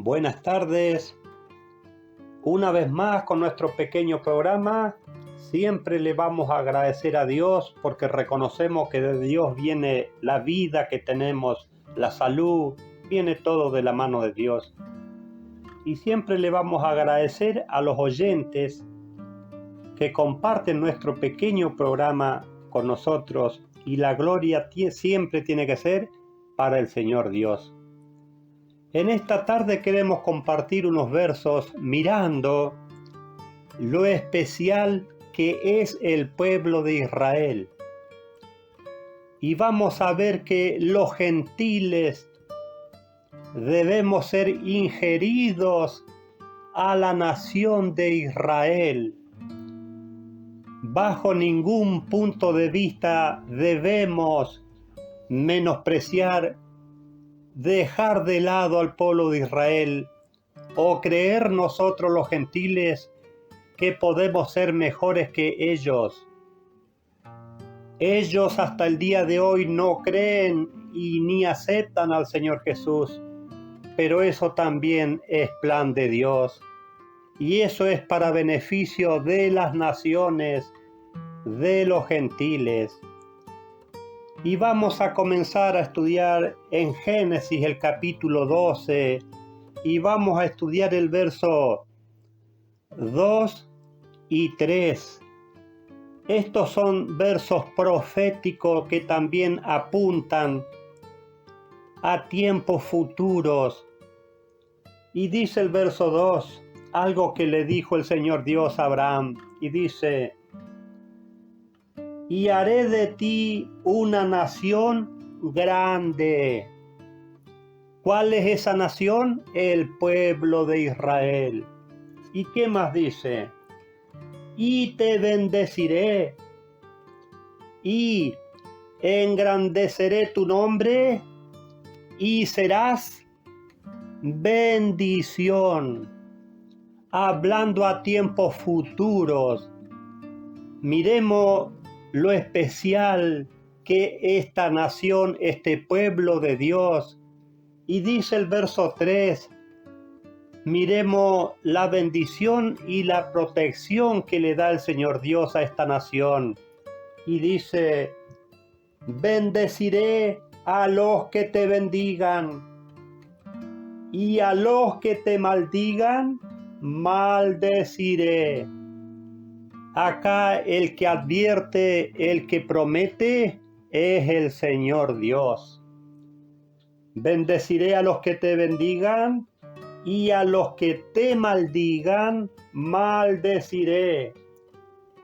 Buenas tardes, una vez más con nuestro pequeño programa. Siempre le vamos a agradecer a Dios porque reconocemos que de Dios viene la vida que tenemos, la salud, viene todo de la mano de Dios. Y siempre le vamos a agradecer a los oyentes que comparten nuestro pequeño programa con nosotros, y la gloria siempre tiene que ser para el Señor Dios. En esta tarde queremos compartir unos versos mirando lo especial que es el pueblo de Israel. Y vamos a ver que los gentiles debemos ser ingeridos a la nación de Israel. Bajo ningún punto de vista debemos menospreciar, dejar de lado al pueblo de Israel o creer nosotros los gentiles que podemos ser mejores que ellos. Ellos hasta el día de hoy no creen y ni aceptan al Señor Jesús, pero eso también es plan de Dios. Y eso es para beneficio de las naciones, de los gentiles. Y vamos a comenzar a estudiar en Génesis el capítulo 12 y vamos a estudiar el verso 2 y 3. Estos son versos proféticos que también apuntan a tiempos futuros. Y dice el verso 2, algo que le dijo el Señor Dios a Abraham, y dice: y haré de ti una nación grande. ¿Cuál es esa nación? El pueblo de Israel. ¿Y qué más dice? Y te bendeciré, y engrandeceré tu nombre, y serás bendición. Hablando a tiempos futuros, miremos lo especial que esta nación, este pueblo de Dios. Y dice el verso 3, miremos la bendición y la protección que le da el Señor Dios a esta nación. Y dice: bendeciré a los que te bendigan, y a los que te maldigan, maldeciré. Acá el que advierte, el que promete, es el Señor Dios. Bendeciré a los que te bendigan, y a los que te maldigan, maldeciré.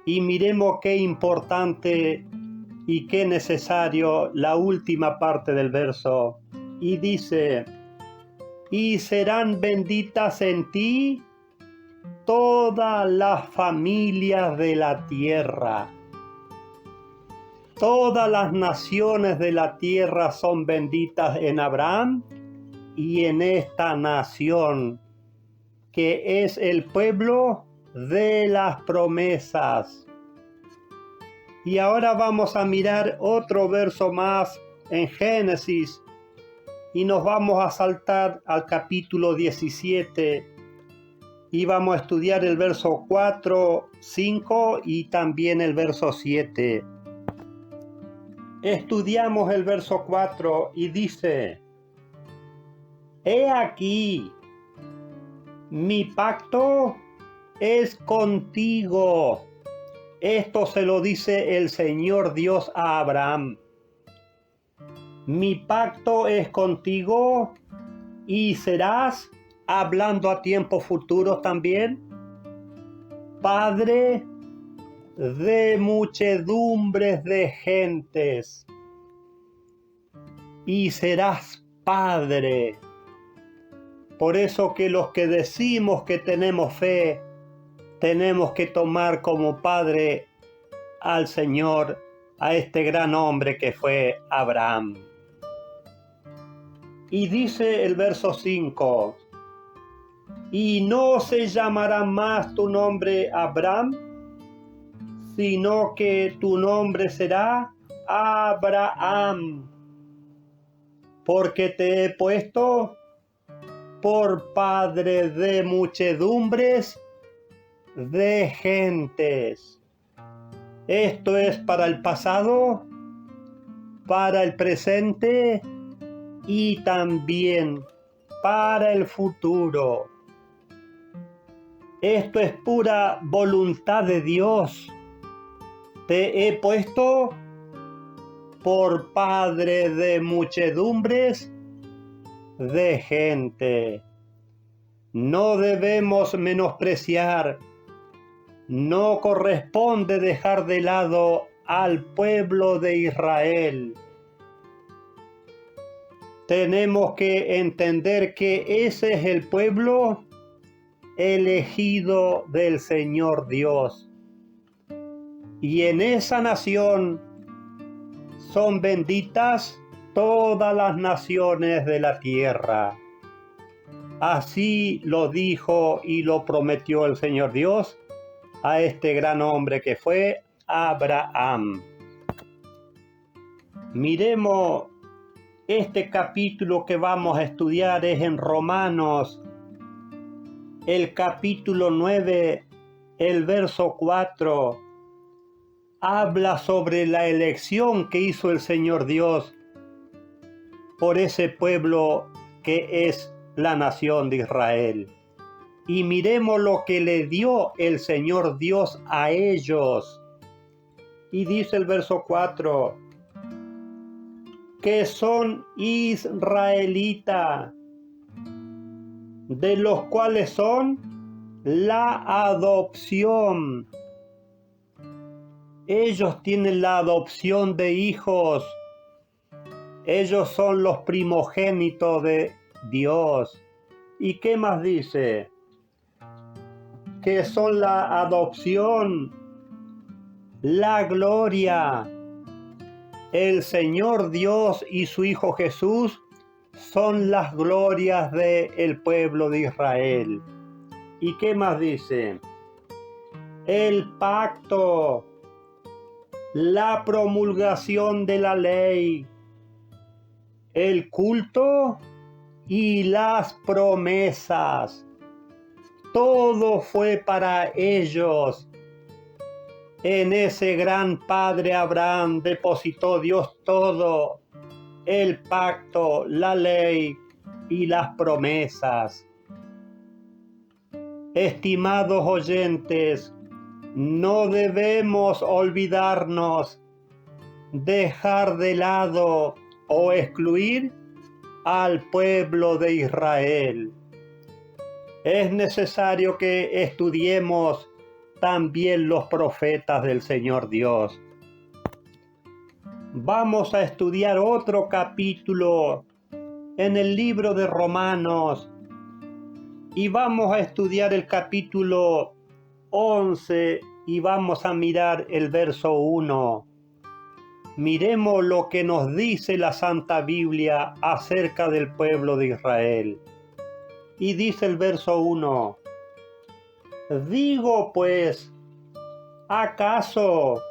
Y miremos qué importante y qué necesario la última parte del verso. Y dice: y serán benditas en ti todas las familias de la tierra. Todas las naciones de la tierra son benditas en Abraham y en esta nación, que es el pueblo de las promesas. Y ahora vamos a mirar otro verso más en Génesis y nos vamos a saltar al capítulo 17 y vamos a estudiar el verso 4, 5 y también el verso 7. Estudiamos el verso 4 y dice: he aquí, mi pacto es contigo. Esto se lo dice el Señor Dios a Abraham. Mi pacto es contigo y serás, hablando a tiempos futuros también, padre de muchedumbres de gentes. Y serás padre. Por eso que los que decimos que tenemos fe, tenemos que tomar como padre al Señor, a este gran hombre que fue Abraham. Y dice el verso 5: y no se llamará más tu nombre Abraham, sino que tu nombre será Abraham, porque te he puesto por Padre de muchedumbres de gentes. Esto es para el pasado, para el presente y también para el futuro. Esto es pura voluntad de Dios. Te he puesto por Padre de muchedumbres de gente. No debemos menospreciar, no corresponde dejar de lado al pueblo de Israel. Tenemos que entender que ese es el pueblo elegido del Señor Dios. Y en esa nación son benditas todas las naciones de la tierra. Así lo dijo y lo prometió el Señor Dios a este gran hombre que fue Abraham. Miremos este capítulo que vamos a estudiar, es en Romanos, el capítulo 9, el verso 4. Habla sobre la elección que hizo el Señor Dios por ese pueblo que es la nación de Israel. Y miremos lo que le dio el Señor Dios a ellos. Y dice el verso 4, que son israelitas, de los cuales son la adopción. Ellos tienen la adopción de hijos. Ellos son los primogénitos de Dios. ¿Y qué más dice? Que son la adopción, la gloria. El Señor Dios y su Hijo Jesús son las glorias del pueblo de Israel. ¿Y qué más dice? El pacto, la promulgación de la ley, el culto y las promesas. Todo fue para ellos. En ese gran padre Abraham depositó Dios todo, el pacto, la ley y las promesas. Estimados oyentes, no debemos olvidarnos, dejar de lado o excluir al pueblo de Israel. Es necesario que estudiemos también los profetas del Señor Dios. Vamos a estudiar otro capítulo en el libro de Romanos y vamos a estudiar el capítulo 11 y vamos a mirar el verso 1. Miremos lo que nos dice la Santa Biblia acerca del pueblo de Israel. Y dice el verso 1, digo pues, ¿acaso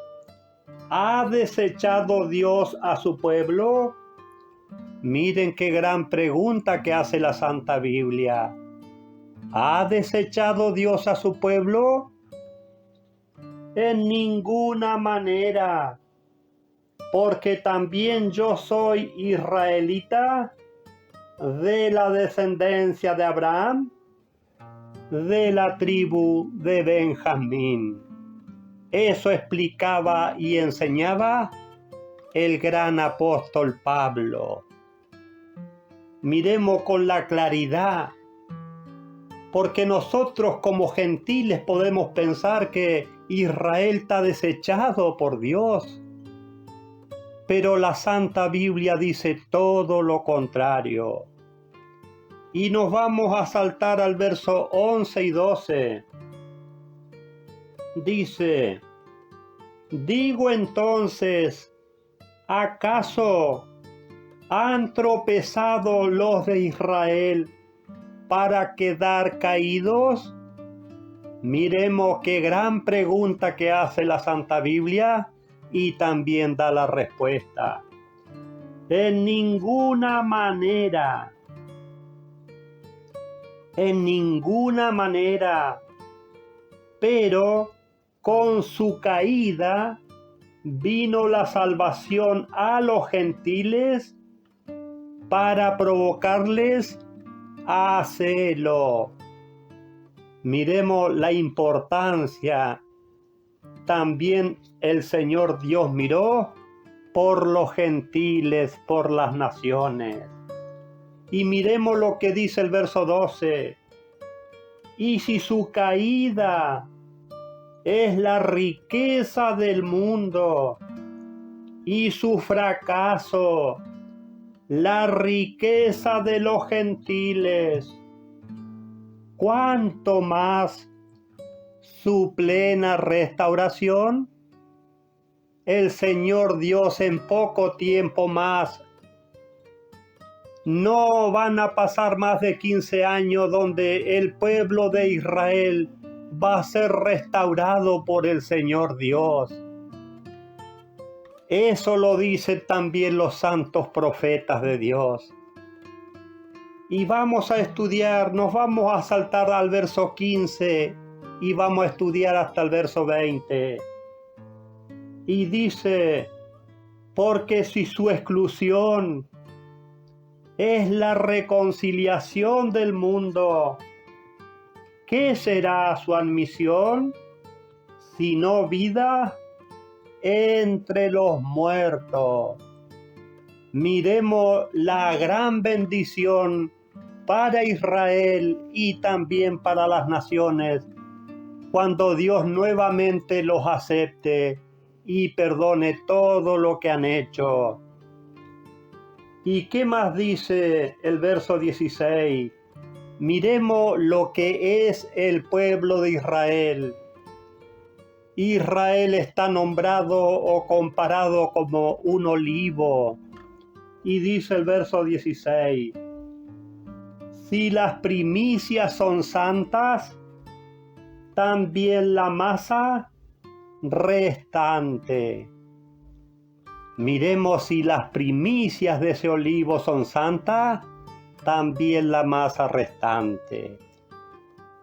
ha desechado Dios a su pueblo? Miren qué gran pregunta que hace la Santa Biblia. ¿Ha desechado Dios a su pueblo? En ninguna manera, porque también yo soy israelita, de la descendencia de Abraham, de la tribu de Benjamín. Eso explicaba y enseñaba el gran apóstol Pablo. Miremos con la claridad, porque nosotros como gentiles podemos pensar que Israel está desechado por Dios. Pero la Santa Biblia dice todo lo contrario. Y nos vamos a saltar al verso 11 y 12. Dice, digo entonces, ¿acaso han tropezado los de Israel para quedar caídos? Miremos qué gran pregunta que hace la Santa Biblia y también da la respuesta. En ninguna manera. en ninguna manera. Pero con su caída vino la salvación a los gentiles para provocarles a celo. Miremos la importancia. También el Señor Dios miró por los gentiles, por las naciones. Y miremos lo que dice el verso 12. Y si su caída es la riqueza del mundo y su fracaso la riqueza de los gentiles, ¿cuánto más su plena restauración? El Señor Dios en poco tiempo más. No van a pasar más de 15 años donde el pueblo de Israel va a ser restaurado por el Señor Dios. Eso lo dicen también los santos profetas de Dios. Y vamos a estudiar, nos vamos a saltar al verso 15 y vamos a estudiar hasta el verso 20. Y dice, porque si su exclusión es la reconciliación del mundo, ¿qué será su admisión? Sino vida entre los muertos. Miremos la gran bendición para Israel y también para las naciones cuando Dios nuevamente los acepte y perdone todo lo que han hecho. ¿Y qué más dice el verso 16? Miremos lo que es el pueblo de Israel. Israel está nombrado o comparado como un olivo. Y dice el verso 16, si las primicias son santas, también la masa restante. Miremos si las primicias de ese olivo son santas, también la masa restante.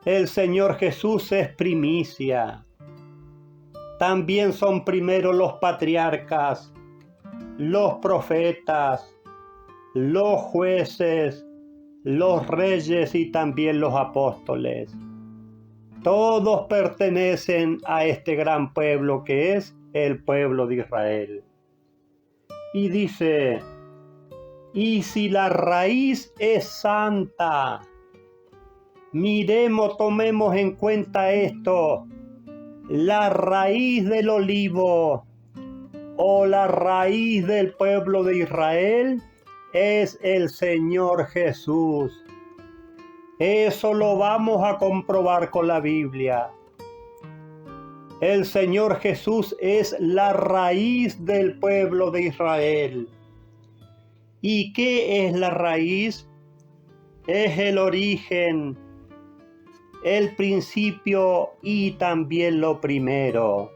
El Señor Jesús es primicia. También son primero los patriarcas, los profetas, los jueces, los reyes y también los apóstoles. Todos pertenecen a este gran pueblo que es el pueblo de Israel. Y dice, y si la raíz es santa, miremos, tomemos en cuenta esto, la raíz del olivo o la raíz del pueblo de Israel es el Señor Jesús. Eso lo vamos a comprobar con la Biblia. El Señor Jesús es la raíz del pueblo de Israel. ¿Y qué es la raíz? Es el origen, el principio y también lo primero.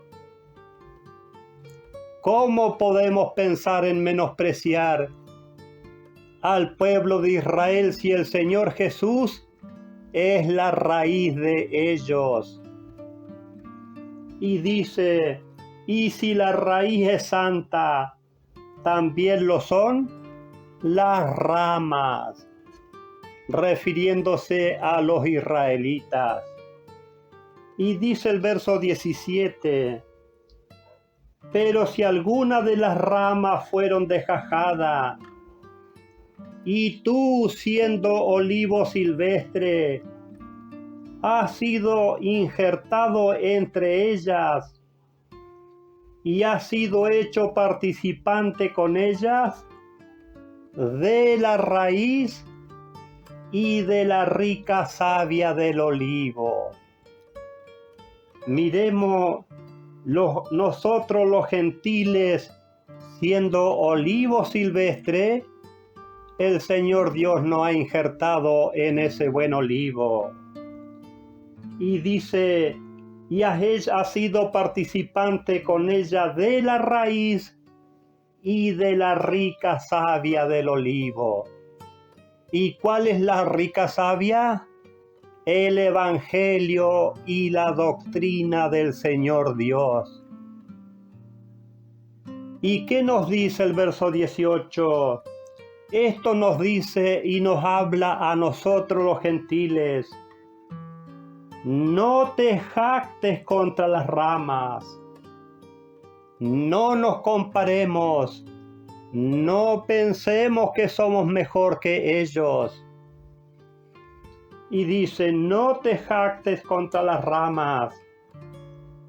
¿Cómo podemos pensar en menospreciar al pueblo de Israel si el Señor Jesús es la raíz de ellos? Y dice, y si la raíz es santa, también lo son las ramas, refiriéndose a los israelitas. Y dice el verso 17, pero si alguna de las ramas fueron desgajadas, y tú, siendo olivo silvestre, has sido injertado entre ellas y has sido hecho participante con ellas de la raíz y de la rica savia del olivo. Miremos nosotros los gentiles, siendo olivo silvestre, el Señor Dios nos ha injertado en ese buen olivo. Y dice, y has sido participante con ella de la raíz y de la rica savia del olivo. ¿Y cuál es la rica savia? el Evangelio y la doctrina del Señor Dios. ¿Y qué nos dice el verso 18? Esto nos dice y nos habla a nosotros los gentiles. No te jactes contra las ramas. No nos comparemos. No pensemos que somos mejor que ellos. Y dice, no te jactes contra las ramas.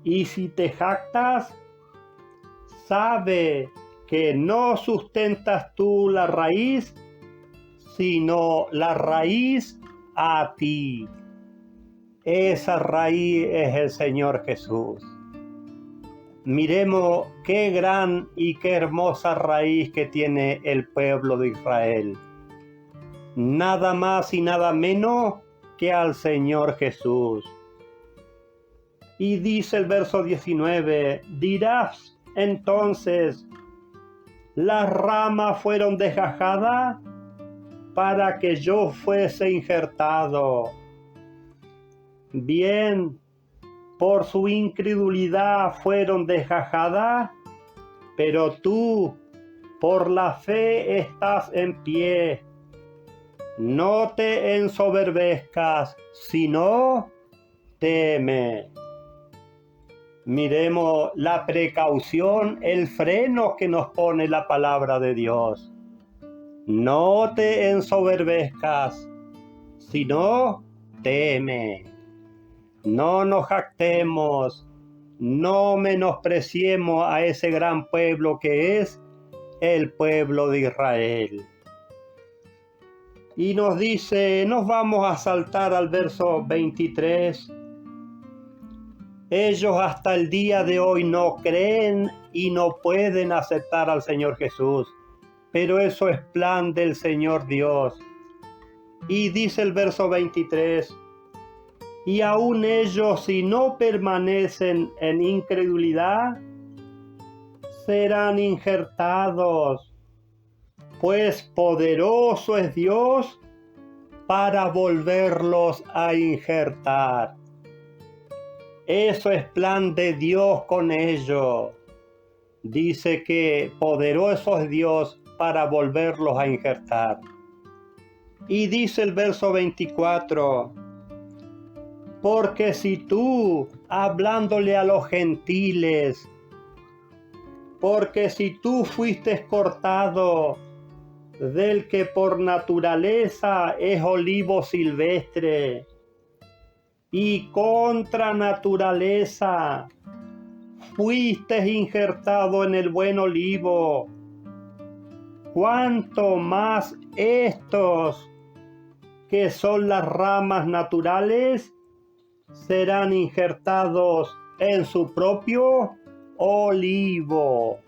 Y si te jactas, sabe que no sustentas tú la raíz, sino la raíz a ti. Esa raíz es el Señor Jesús. Miremos qué gran y qué hermosa raíz que tiene el pueblo de Israel. Nada más y nada menos que al Señor Jesús. Y dice el verso 19, dirás entonces, las ramas fueron desgajadas para que yo fuese injertado. Bien, por su incredulidad fueron desgajadas, pero tú por la fe estás en pie. No te ensoberbezcas, sino teme. Miremos la precaución, el freno que nos pone la palabra de Dios. No te ensoberbezcas, sino teme. No nos jactemos, no menospreciemos a ese gran pueblo que es el pueblo de Israel. Y nos dice, nos vamos a saltar al verso 23. Ellos hasta el día de hoy no creen y no pueden aceptar al Señor Jesús, pero eso es plan del Señor Dios. Y dice el verso 23, y aún ellos, si no permanecen en incredulidad, serán injertados, pues poderoso es Dios para volverlos a injertar. Eso es plan de Dios con ellos. Dice que poderoso es Dios para volverlos a injertar. Y dice el verso 24, porque si tú, hablándole a los gentiles, porque si tú fuiste cortado del que por naturaleza es olivo silvestre, y contra naturaleza fuiste injertado en el buen olivo, cuánto más estos que son las ramas naturales serán injertados en su propio olivo.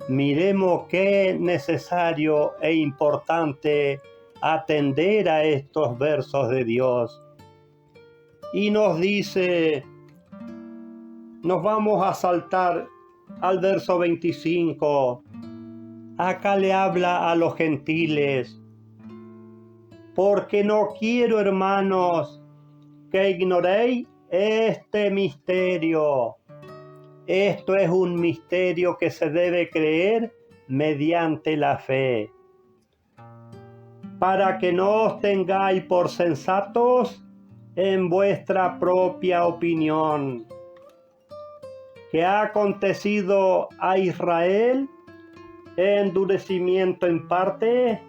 Miremos qué necesario e importante atender a estos versos de Dios. Y nos dice, nos vamos a saltar al verso 25. Acá le habla a los gentiles. Porque no quiero, hermanos, que ignoréis este misterio. Esto es un misterio que se debe creer mediante la fe. Para que no os tengáis por sensatos en vuestra propia opinión, que ha acontecido a Israel endurecimiento en parte,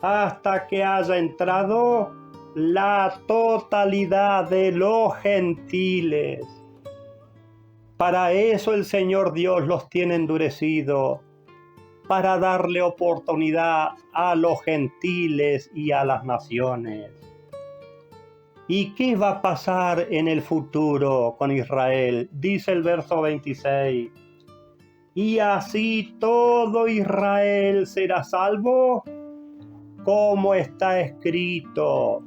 hasta que haya entrado la totalidad de los gentiles. Para eso el Señor Dios los tiene endurecido, para darle oportunidad a los gentiles y a las naciones. ¿Y qué va a pasar en el futuro con Israel? Dice el verso 26. Y así todo Israel será salvo, como está escrito.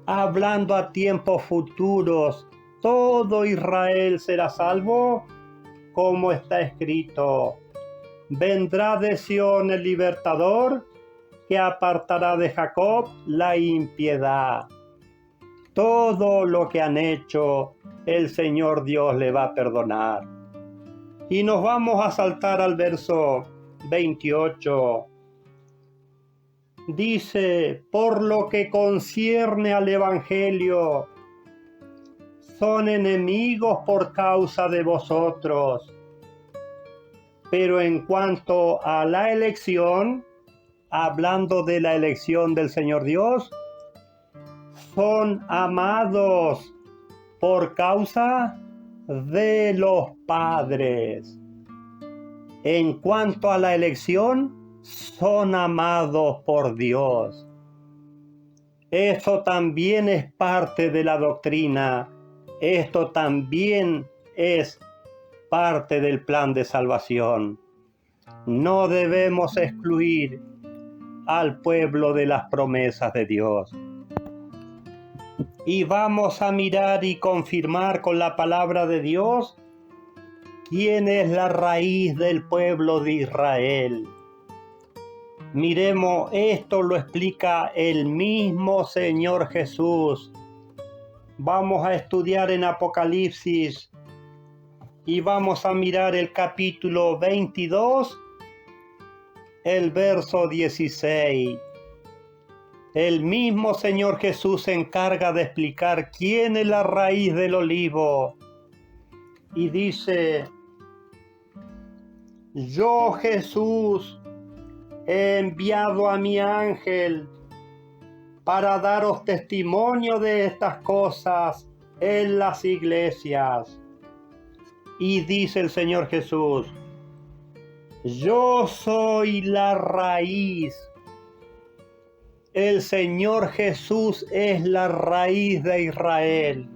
Hablando a tiempos futuros, todo Israel será salvo, como está escrito. Vendrá de Sión el libertador, que apartará de Jacob la impiedad. Todo lo que han hecho, el Señor Dios le va a perdonar. Y nos vamos a saltar al verso 28. Dice, por lo que concierne al Evangelio, son enemigos por causa de vosotros. Pero en cuanto a la elección, hablando de la elección del Señor Dios, son amados por causa de los padres. En cuanto a la elección, son amados por Dios. Eso también es parte de la doctrina. Esto también es parte del plan de salvación. No debemos excluir al pueblo de las promesas de Dios. Y vamos a mirar y confirmar con la palabra de Dios quién es la raíz del pueblo de Israel. Miremos, esto lo explica el mismo Señor Jesús. Vamos a estudiar en Apocalipsis y vamos a mirar el capítulo 22, el verso 16. El mismo Señor Jesús se encarga de explicar quién es la raíz del olivo. Y dice, yo Jesús he enviado a mi ángel para daros testimonio de estas cosas en las iglesias. Y dice el Señor Jesús, yo soy la raíz. El Señor Jesús es la raíz de Israel.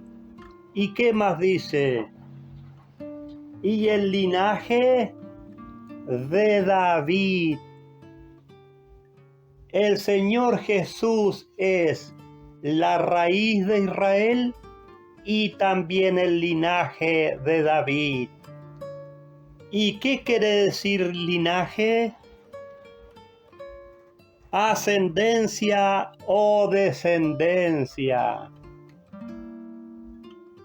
¿Y qué más dice? Y el linaje de David. El Señor Jesús es la raíz de Israel y también el linaje de David. ¿Y qué quiere decir linaje? Ascendencia o descendencia.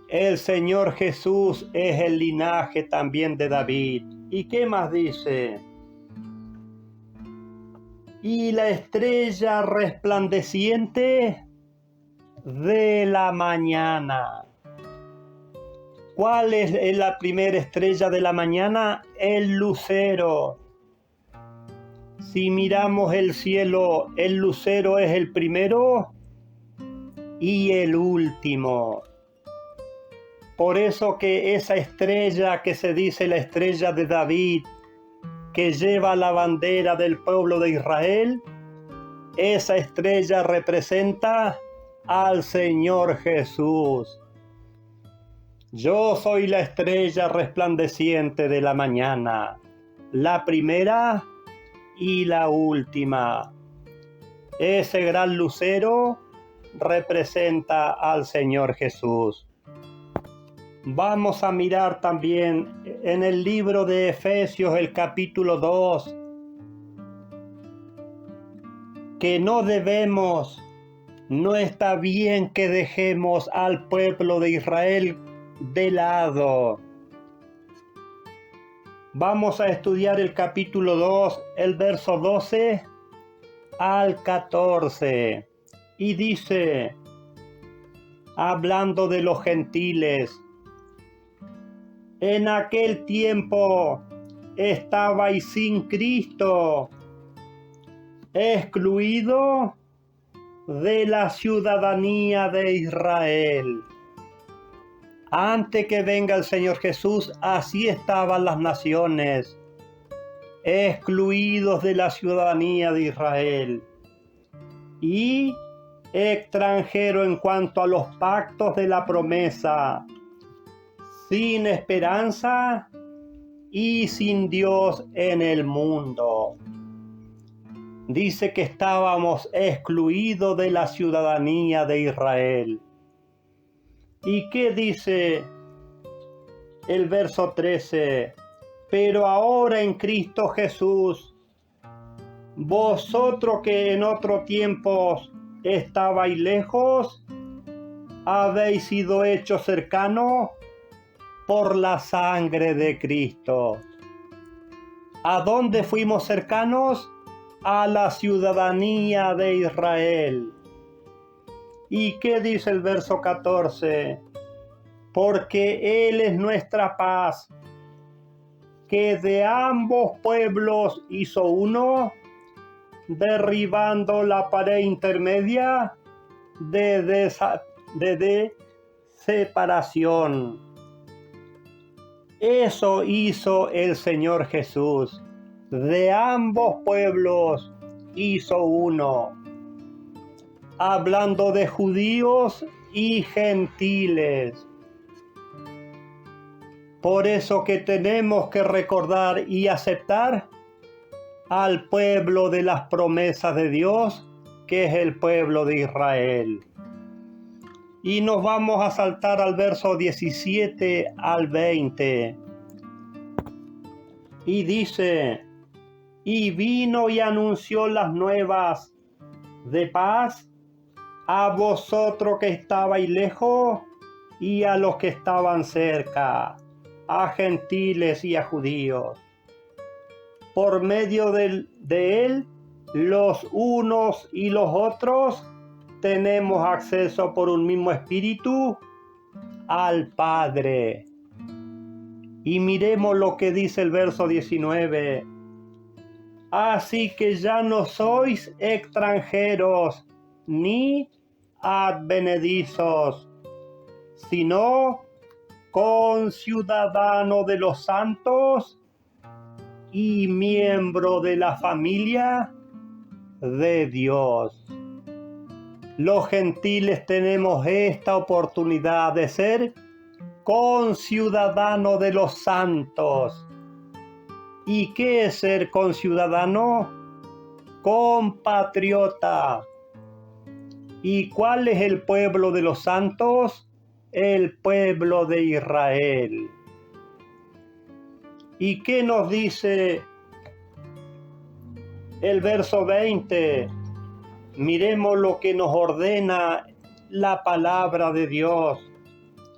El Señor Jesús es el linaje también de David. ¿Y qué más dice? Y la estrella resplandeciente de la mañana. ¿Cuál es la primera estrella de la mañana? El lucero. Si miramos el cielo, el lucero es el primero y el último. Por eso que esa estrella que se dice la estrella de David, que lleva la bandera del pueblo de Israel, esa estrella representa al Señor Jesús. Yo soy la estrella resplandeciente de la mañana, la primera y la última. Ese gran lucero representa al Señor Jesús. Vamos a mirar también en el libro de Efesios, el capítulo 2, que no está bien que dejemos al pueblo de Israel de lado. Vamos a estudiar el capítulo 2, el verso 12 al 14. Y dice, hablando de los gentiles, en aquel tiempo estabais sin Cristo, excluido de la ciudadanía de Israel. Antes que venga el Señor Jesús, así estaban las naciones, excluidos de la ciudadanía de Israel y extranjero en cuanto a los pactos de la promesa, sin esperanza y sin Dios en el mundo. Dice que estábamos excluidos de la ciudadanía de Israel. ¿Y qué dice el verso 13? Pero ahora en Cristo Jesús, vosotros que en otro tiempo estabais lejos, habéis sido hechos cercanos por la sangre de Cristo. ¿A dónde fuimos cercanos? A la ciudadanía de Israel. ¿Y qué dice el verso 14? Porque Él es nuestra paz, que de ambos pueblos hizo uno, derribando la pared intermedia de separación. Eso hizo el Señor Jesús. De ambos pueblos hizo uno. Hablando de judíos y gentiles. Por eso que tenemos que recordar y aceptar al pueblo de las promesas de Dios, que es el pueblo de Israel. Y nos vamos a saltar al verso 17 al 20. Y dice, y vino y anunció las nuevas de paz a vosotros que estabais lejos y a los que estaban cerca, a gentiles y a judíos. Por medio de él, los unos y los otros tenemos acceso por un mismo espíritu al Padre. Y miremos lo que dice el verso 19. Así que ya no sois extranjeros ni advenedizos, sino conciudadanos de los santos y miembro de la familia de Dios. Los gentiles tenemos esta oportunidad de ser conciudadanos de los santos. ¿Y qué es ser conciudadano? Compatriota. ¿Y cuál es el pueblo de los santos? El pueblo de Israel. ¿Y qué nos dice el verso 20? Miremos lo que nos ordena la palabra de Dios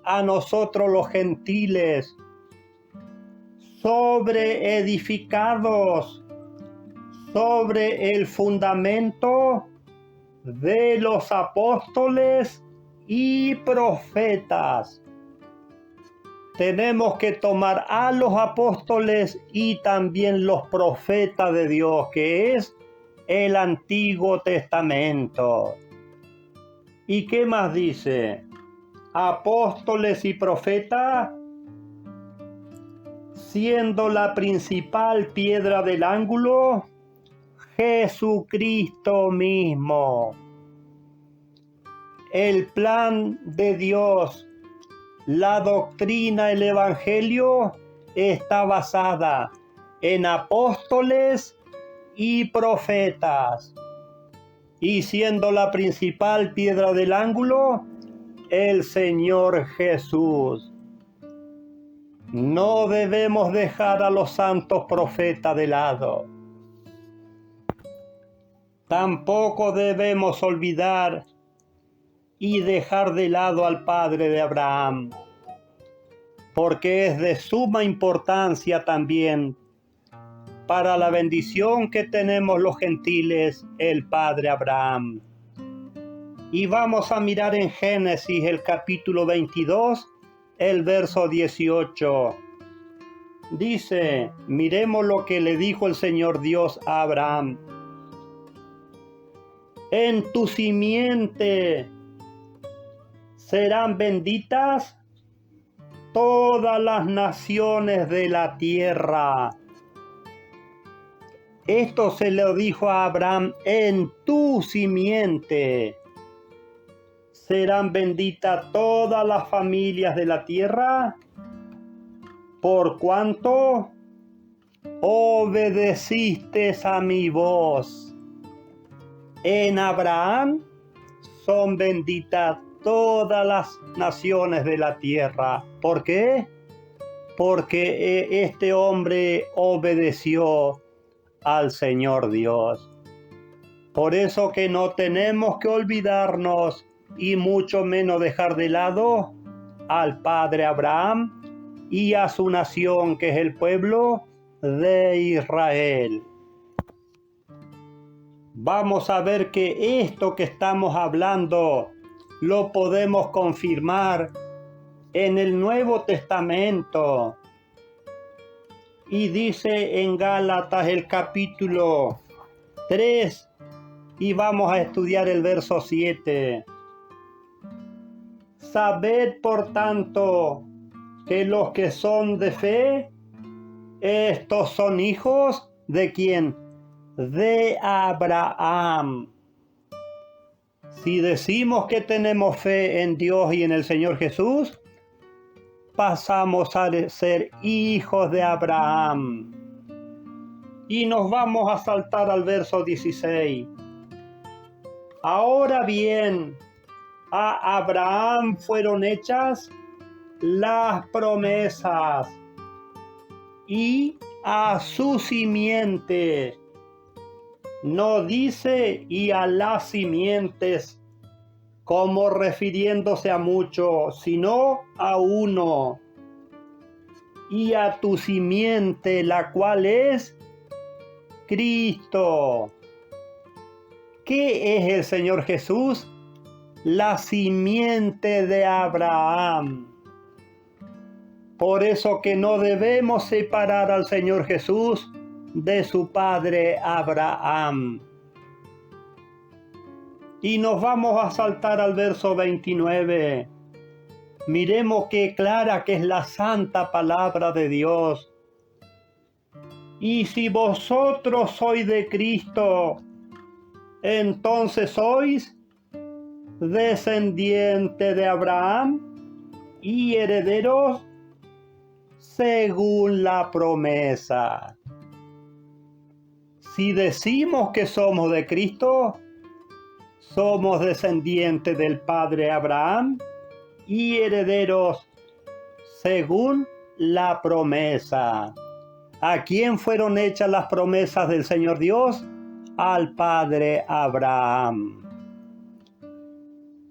a nosotros los gentiles, sobre edificados sobre el fundamento de los apóstoles y profetas. Tenemos que tomar a los apóstoles y también los profetas de Dios, que es el Antiguo Testamento. ¿Y qué más dice? Apóstoles y profetas, siendo la principal piedra del ángulo, Jesucristo mismo. El plan de Dios, la doctrina, el evangelio está basada en apóstoles y profetas. Y siendo la principal piedra del ángulo, el Señor Jesús. No debemos dejar a los santos profetas de lado. Tampoco debemos olvidar y dejar de lado al Padre de Abraham, porque es de suma importancia también para la bendición que tenemos los gentiles, el Padre Abraham. Y vamos a mirar en Génesis el capítulo 22, el verso 18. Dice, miremos lo que le dijo el Señor Dios a Abraham. En tu simiente serán benditas todas las naciones de la tierra. Esto se lo dijo a Abraham, en tu simiente serán benditas todas las familias de la tierra, por cuanto obedeciste a mi voz. En Abraham son benditas todas las naciones de la tierra. ¿Por qué? Porque este hombre obedeció al Señor Dios. Por eso que no tenemos que olvidarnos y mucho menos dejar de lado al padre Abraham y a su nación, que es el pueblo de Israel. Vamos a ver que esto que estamos hablando lo podemos confirmar en el Nuevo Testamento. Y dice en Gálatas el capítulo 3, y vamos a estudiar el verso 7. Sabed, por tanto, que los que son de fe, estos son hijos ¿de quién? De Abraham. Si decimos que tenemos fe en Dios y en el Señor Jesús, pasamos a ser hijos de Abraham. Y nos vamos a saltar al verso 16. Ahora bien, a Abraham fueron hechas las promesas y a su simiente. No dice y a las simientes como refiriéndose a muchos, sino a uno. Y a tu simiente, la cual es Cristo. ¿Qué es el Señor Jesús? La simiente de Abraham. Por eso que no debemos separar al Señor Jesús de su padre Abraham. Y nos vamos a saltar al verso 29. Miremos qué clara que es la santa palabra de Dios. Y si vosotros sois de Cristo, entonces sois descendiente de Abraham y herederos según la promesa. Si decimos que somos de Cristo, somos descendientes del padre Abraham y herederos según la promesa. ¿A quién fueron hechas las promesas del Señor Dios? Al padre Abraham.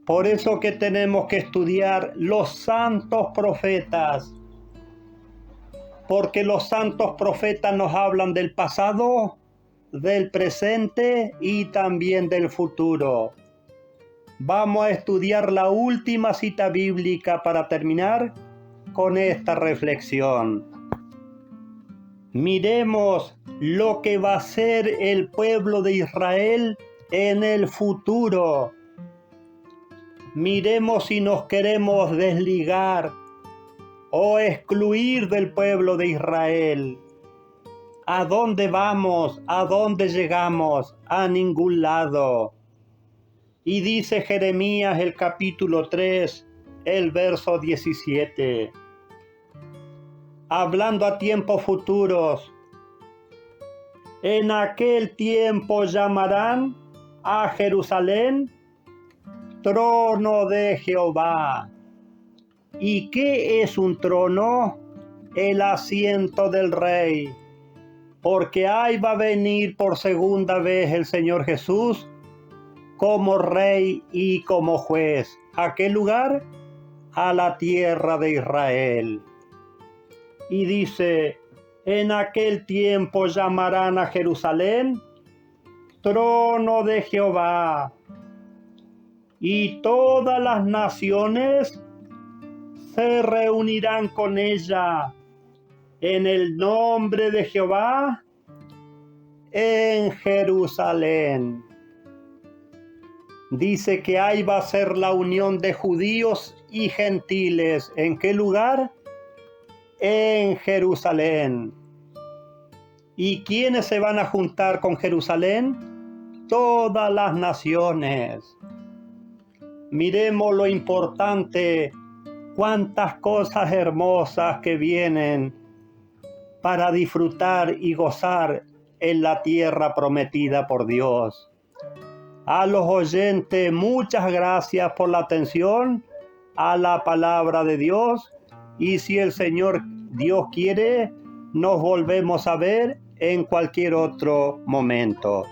Por eso que tenemos que estudiar los santos profetas, porque los santos profetas nos hablan del pasado, del presente y también del futuro. Vamos a estudiar la última cita bíblica para terminar con esta reflexión. Miremos lo que va a ser el pueblo de Israel en el futuro. Miremos si nos queremos desligar o excluir del pueblo de Israel. ¿A dónde vamos? ¿A dónde llegamos? A ningún lado. Y dice Jeremías el capítulo 3, el verso 17. Hablando a tiempos futuros. En aquel tiempo llamarán a Jerusalén trono de Jehová. ¿Y qué es un trono? El asiento del rey. Porque ahí va a venir por segunda vez el Señor Jesús como rey y como juez. ¿A qué lugar? A la tierra de Israel. Y dice, en aquel tiempo llamarán a Jerusalén trono de Jehová, y todas las naciones se reunirán con ella en el nombre de Jehová en Jerusalén. Dice que ahí va a ser la unión de judíos y gentiles. ¿En qué lugar? En Jerusalén. ¿Y quiénes se van a juntar con Jerusalén? Todas las naciones. Miremos lo importante, cuántas cosas hermosas que vienen para disfrutar y gozar en la tierra prometida por Dios. A los oyentes, muchas gracias por la atención a la palabra de Dios, y si el Señor Dios quiere, nos volvemos a ver en cualquier otro momento.